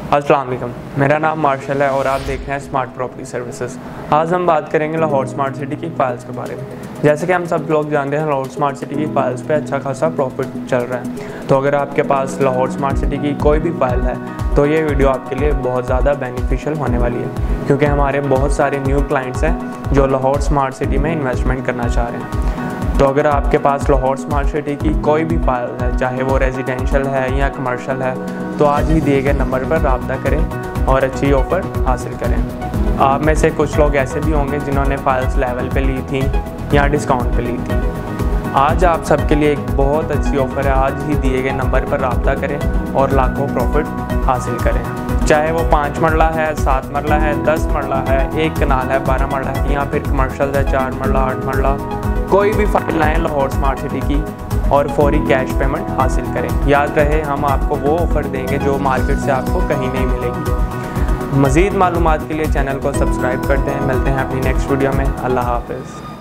अस्सलाम वालेकुम, मेरा नाम मार्शल है और आप देख रहे हैं स्मार्ट प्रॉपर्टी सर्विसेज। आज हम बात करेंगे लाहौर स्मार्ट सिटी की फ़ाइल्स के बारे में। जैसे कि हम सब लोग जानते हैं, लाहौर स्मार्ट सिटी की फ़ाइल्स पे अच्छा खासा प्रॉफिट चल रहा है। तो अगर आपके पास लाहौर स्मार्ट सिटी की कोई भी फ़ाइल है तो ये वीडियो आपके लिए बहुत ज़्यादा बेनिफिशियल होने वाली है, क्योंकि हमारे बहुत सारे न्यू क्लाइंट्स हैं जो लाहौर स्मार्ट सिटी में इन्वेस्टमेंट करना चाह रहे हैं। तो अगर आपके पास लाहौर स्मार्ट सिटी की कोई भी फाइल है, चाहे वो रेजिडेंशियल है या कमर्शियल है, तो आज ही दिए गए नंबर पर रब्ता करें और अच्छी ऑफ़र हासिल करें। आप में से कुछ लोग ऐसे भी होंगे जिन्होंने फाइल्स लेवल पे ली थी या डिस्काउंट पे ली थी। आज आप सबके लिए एक बहुत अच्छी ऑफ़र है। आज ही दिए गए नंबर पर रब्ता करें और लाखों प्रॉफिट हासिल करें। चाहे वो 5 मरला है, 7 मरला है, 10 मरला है, 1 कनाल है, 12 मरला है, या फिर कमर्शियल है 4 मरला, 8 मरला, कोई भी फाइल लाएँ लाहौर स्मार्ट सिटी की और फौरी कैश पेमेंट हासिल करें। याद रहे, हम आपको वो ऑफ़र देंगे जो मार्केट से आपको कहीं नहीं मिलेगी। मज़ीद मालूमात के लिए चैनल को सब्सक्राइब करते हैं। मिलते हैं अपनी नेक्स्ट वीडियो में। अल्लाह हाफ़िज़।